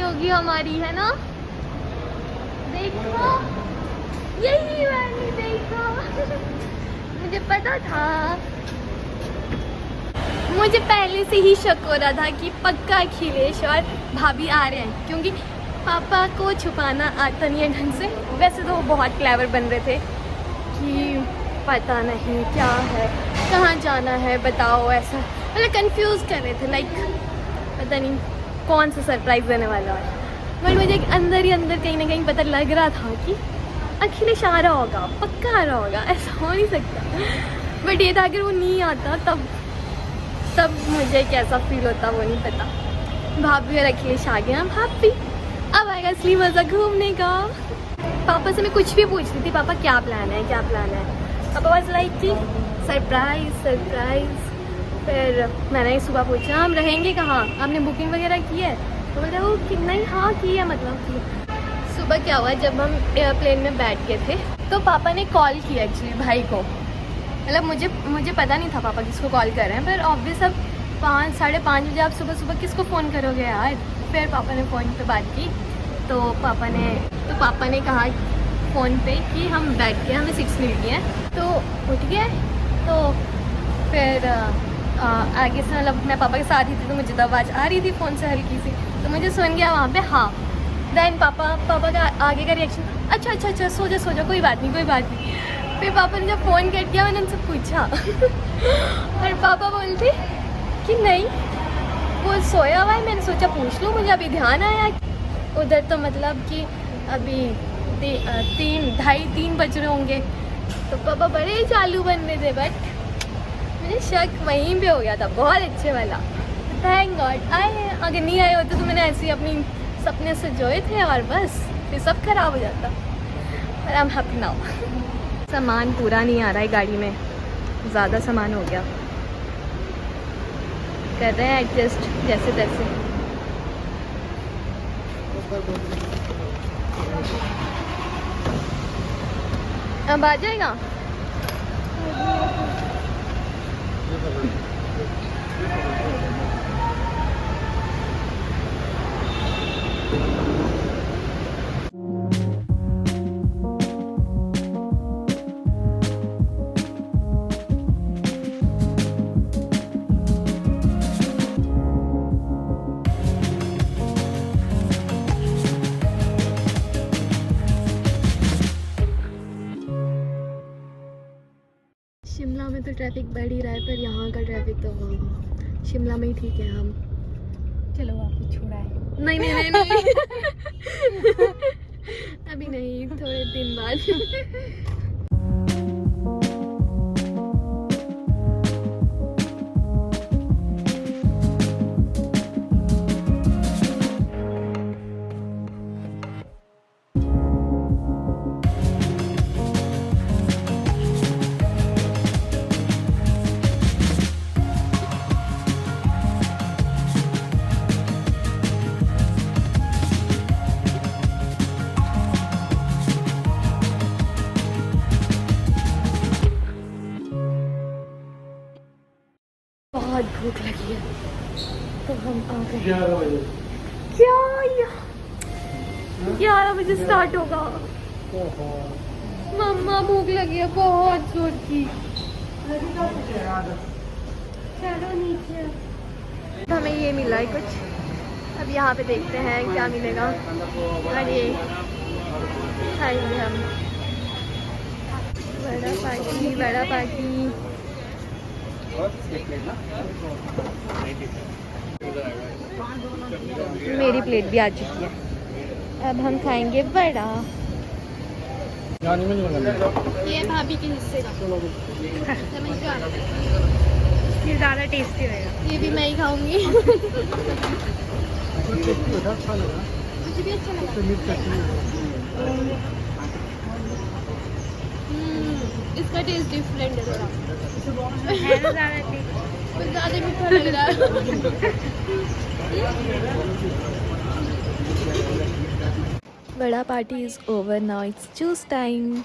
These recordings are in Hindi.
होगी हमारी, है ना? देखो यही मैंने देखा। मुझे पता था, मुझे पहले से ही शक हो रहा था कि पक्का अखिलेश और भाभी आ रहे हैं, क्योंकि पापा को छुपाना आता नहीं है ढंग से। वैसे तो वो बहुत क्लेवर बन रहे थे कि पता नहीं क्या है, कहाँ जाना है, बताओ, ऐसा मतलब कंफ्यूज कर रहे थे, लाइक पता नहीं कौन सा सरप्राइज़ देने वाला है। बट मुझे अंदर ही अंदर कहीं ना कहीं पता लग रहा था कि अखिलेश आ रहा होगा, पक्का आ रहा होगा, ऐसा हो नहीं सकता। बट ये था अगर वो नहीं आता तब मुझे कैसा फील होता वो नहीं पता। भाभी और अखिलेश आ गया, भाभी अब आएगा असली मज़ा घूमने का। पापा से मैं कुछ भी पूछ रही थी, पापा क्या प्लान है, क्या प्लान है। पापा वाज लाइक कि सरप्राइज सरप्राइज। फिर मैंने सुबह पूछा हम रहेंगे कहाँ, आपने बुकिंग वगैरह की है? तो बोलते वो कि नहीं, हाँ की है, मतलब कि सुबह क्या हुआ जब हम एयरप्लेन में बैठ गए थे तो पापा ने कॉल किया एक्चुअली भाई को। मतलब मुझे पता नहीं था पापा किसको कॉल कर रहे हैं, पर ऑब्वियस अब 5-5:30 बजे आप सुबह सुबह किसको फ़ोन करोगे यार। फिर पापा ने फ़ोन पे बात की तो पापा ने कहा फ़ोन पे कि हम बैठ गए, हमें 6 मिल गए हैं। तो उठ गए, तो फिर आगे से मतलब मैं पापा के साथ ही थी तो मुझे तो आवाज़ आ रही थी फ़ोन से हल्की सी, तो मुझे सुन गया वहाँ पे हाँ। देन पापा का आगे का रिएक्शन अच्छा सो जा कोई बात नहीं। फिर पापा ने जब फ़ोन कट किया मैंने उनसे पूछा और पापा बोलते कि नहीं वो सोया हुआ है। मैंने सोचा पूछ लूँ, मुझे अभी ध्यान आया उधर तो मतलब कि अभी 2:30-3 बज रहे होंगे। तो पापा बड़े चालू बन रहे थे, बट मुझे शक वहीं पे हो गया था, बहुत अच्छे वाला। थैंक गॉड आए, अगर नहीं आए होते तो मैंने ऐसे ही अपनी सपने सजोए थे और बस फिर सब खराब हो जाता। पर आई एम हैप्पी नाउ। सामान पूरा नहीं आ रहा है गाड़ी में, ज़्यादा सामान हो गया, कर रहे हैं एडजस्ट जैसे तैसे। अब आ जाएगा। शिमला में तो ट्रैफिक बढ़ ही रहा है, पर यहाँ का ट्रैफिक तो हाँ शिमला में ही ठीक है। हम चलो आपको छोड़ा है। नहीं अभी नहीं, थोड़े दिन बाद। बहुत भूख लगी है तो हम आ गए 11 बजे। क्या 11 बजे स्टार्ट होगा? मम्मा भूख लगी है बहुत जोर की। चलो नीचे। हमें ये मिला है कुछ, अब यहाँ पे देखते हैं क्या मिलेगा। और ये खाएंगे हम बड़ा पार्टी। मेरी प्लेट भी आ चुकी है, अब हम खाएंगे बड़ा। ये भाभी के हिस्से का, ये ज़्यादा टेस्टी रहेगा। ये भी मैं ही खाऊंगी। मुझे भी अच्छा लगा। इसका टेस्ट डिफरेंट है थोड़ा, कुछ ज़्यादा मीठा लग रहा है। बड़ा party is over now, it's juice time.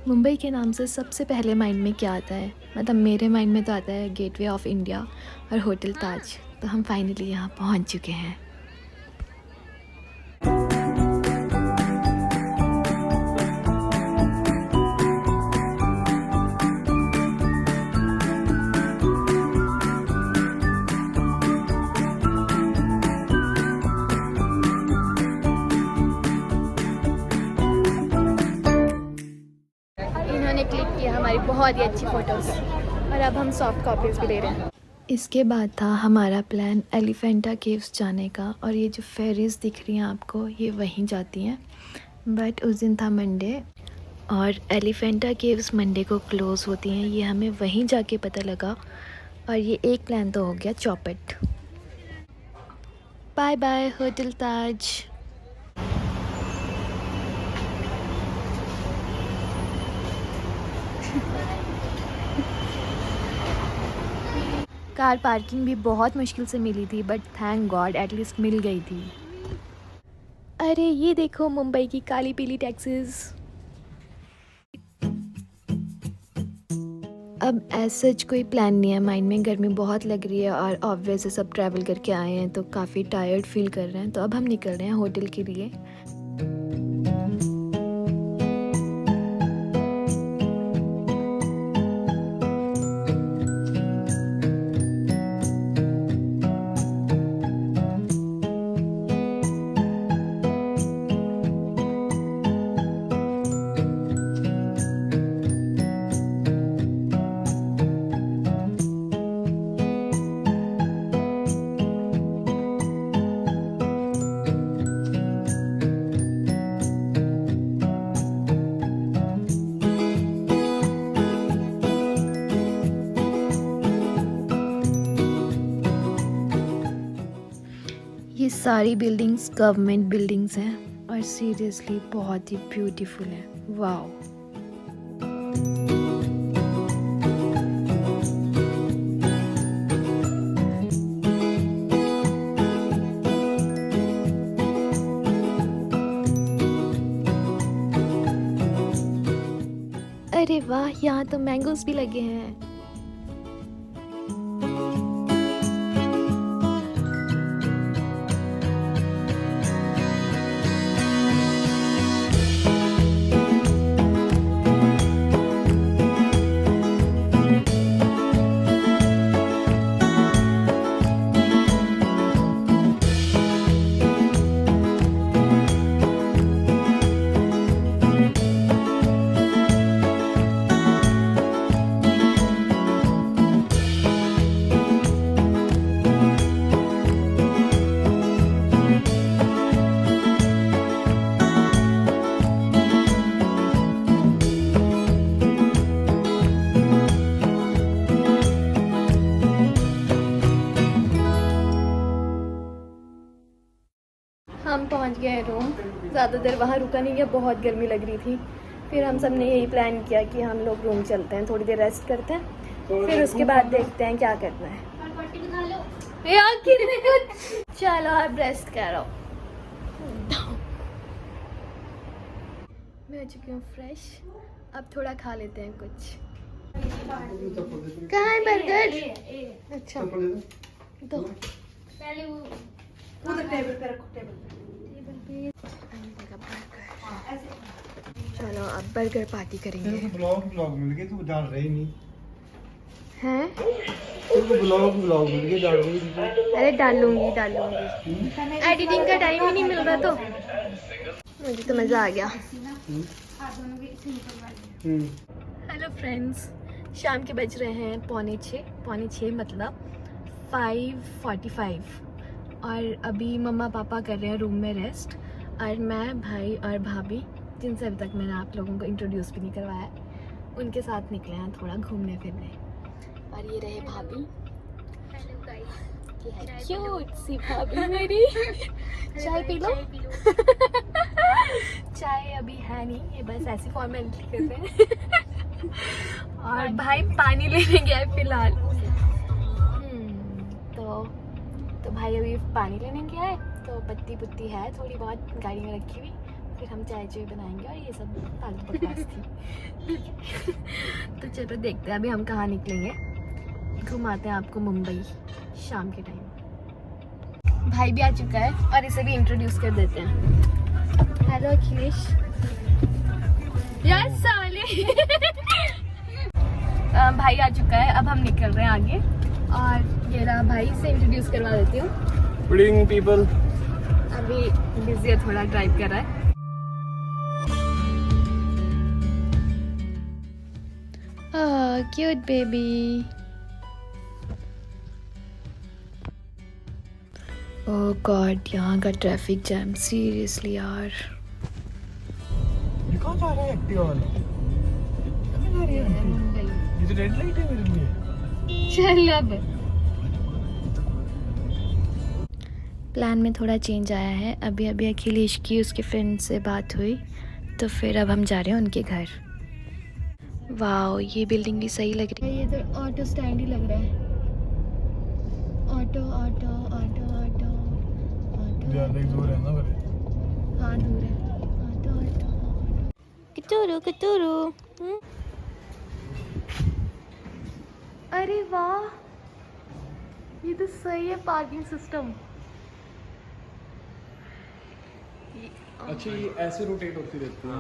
Mumbai के नाम से सबसे पहले माइंड में क्या आता है? मतलब मेरे माइंड में तो आता है गेटवे ऑफ इंडिया और होटल ताज। तो हम फाइनली यहाँ पहुँच चुके हैं। इन्होंने क्लिक किया हमारी बहुत ही अच्छी फ़ोटोज़ और अब हम सॉफ्ट कॉपीज़ भी ले रहे हैं। इसके बाद था हमारा प्लान एलिफेंटा केव्स जाने का, और ये जो फेरीज दिख रही हैं आपको ये वहीं जाती हैं। बट उस दिन था मंडे और एलिफेंटा केव्स मंडे को क्लोज़ होती हैं, ये हमें वहीं जाके पता लगा। और ये एक प्लान तो हो गया चौपट। बाय बाय होटल ताज। कार पार्किंग भी बहुत मुश्किल से मिली थी, बट थैंक गॉड एटलीस्ट मिल गई थी। अरे ये देखो मुंबई की काली पीली टैक्सीज। अब एज सच कोई प्लान नहीं है माइंड में, गर्मी बहुत लग रही है और ऑब्वियस सब ट्रैवल करके आए हैं तो काफ़ी टायर्ड फील कर रहे हैं। तो अब हम निकल रहे हैं होटल के लिए। ये सारी बिल्डिंग्स गवर्नमेंट बिल्डिंग्स हैं और सीरियसली बहुत ही ब्यूटीफुल है। वाओ। अरे वाह, यहाँ तो मैंगोस भी लगे हैं। हम पहुंच गए रूम। ज़्यादा देर वहाँ रुका नहीं गया, बहुत गर्मी लग रही थी। फिर हम सब ने यही प्लान किया कि हम लोग रूम चलते हैं, थोड़ी देर रेस्ट करते हैं, फिर उसके बाद देखते हैं क्या करना है। यार कितने कुछ। चलो अब रेस्ट करो। मैं हो चुकी हूँ फ्रेश, अब थोड़ा खा लेते हैं कुछ। कहाँ है बर्गर? अच्छा तो पहले वो उधर टेबल पे रखो, टेबल पे। चलो अब बर्गर पार्टी करेंगे। ब्लॉग मिल गए, तू डाल रही नहीं हैं? तुमको ब्लॉग मिल गए, डाल रही नहीं। अरे डालूंगी। एडिटिंग का टाइम ही नहीं मिल रहा, तो मुझे तो मज़ा आ गया। हेलो फ्रेंड्स, शाम के बज रहे हैं पौने छः मतलब 5:45, और अभी मम्मा पापा कर रहे हैं रूम में रेस्ट, और मैं, भाई और भाभी, जिनसे अभी तक मैंने आप लोगों को इंट्रोड्यूस भी नहीं करवाया, उनके साथ निकले हैं थोड़ा घूमने फिरने। और ये रहे भाभी, ये है क्यूट सी भाभी मेरी। चाय पी लो। चाय अभी है नहीं, ये बस ऐसी फॉर्मेलिटी कर रहे हैं। और भाई पानी लेने गया है फिलहाल। तो भाई अभी पानी लेने गया है, तो पत्ती पुत्ती है थोड़ी बहुत गाड़ी में रखी हुई, फिर हम चाय चाय बनाएंगे और ये सब फालतू बकवास थी। तो चलो देखते हैं अभी हम कहाँ निकलेंगे, घुमाते हैं आपको मुंबई शाम के टाइम। भाई भी आ चुका है और इसे भी इंट्रोड्यूस कर देते हैं। हेलो अखिलेश। यार साले। भाई आ चुका है, अब हम निकल रहे हैं आगे और ये रहा भाई, से इंट्रोड्यूस करवा देती हूँ। Good evening people. अभी बिजी है, थोड़ा ड्राइव कर रहा है। Cute baby. ओह गॉड, यहाँ का ट्रैफिक जैम, सीरियसली यार। ये कहाँ जा रहा है एक्टिवा वाला? कहाँ जा रही है? ये तो रेड लाइट है मेरे लिए। चल अब प्लान में थोड़ा चेंज आया है। अभी अभी अखिलेश की उसके फ्रेंड से बात हुई, तो फिर अब हम जा रहे हैं उनके घर। वाओ, ये बिल्डिंग भी सही लग रही है। ये तो ऑटो स्टैंड ही लग रहा है। Auto auto auto auto auto. ज़्यादा ही दूर है ना बड़े। हाँ दूर है। ऑटो ऑटो कटोरो कटोरो। अरे वाह, ये तो सही है पार्किंग सिस्टम। अच्छा, ये ऐसे रोटेट होती रहती है?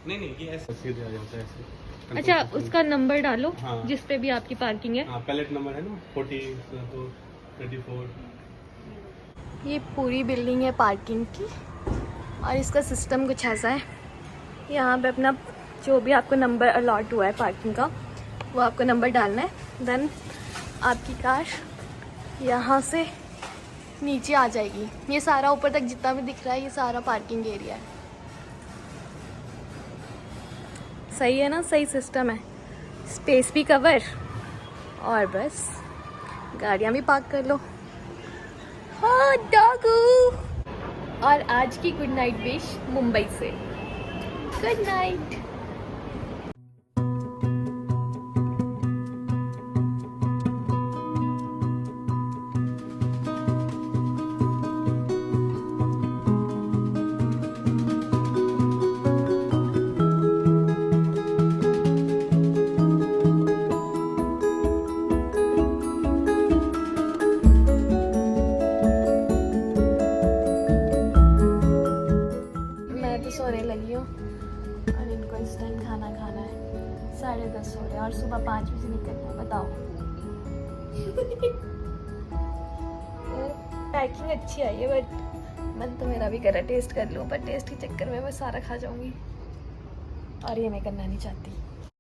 नहीं ये ऐसे सीधे आ जाता है ऐसे। अच्छा, उसका नंबर डालो। हाँ। जिस पे भी आपकी पार्किंग है। हाँ, पैलेट नंबर है ना 40 तो 34। ये पूरी बिल्डिंग है पार्किंग की और इसका सिस्टम कुछ ऐसा है। यहाँ पे अपना जो भी आपको नंबर अलॉट हुआ है पार्किंग का, वो आपको नंबर डालना है। देन आपकी कार यहाँ से नीचे आ जाएगी। ये सारा ऊपर तक जितना भी दिख रहा है, ये सारा पार्किंग एरिया है। सही है ना, सही सिस्टम है। स्पेस भी कवर और बस गाड़ियाँ भी पार्क कर लो। हाँ डॉगू। और आज की गुड नाइट विश मुंबई से। Good night. सोने लगी हूँ और इनको इस टाइम खाना खाना है। 10:30 हो रहे हैं और सुबह 5 बजे निकलना है। बताओ। पैकिंग अच्छी आई है बट मन तो मेरा भी कर रहा है टेस्ट कर लूँ, पर टेस्ट के चक्कर में मैं सारा खा जाऊंगी और ये मैं करना नहीं चाहती।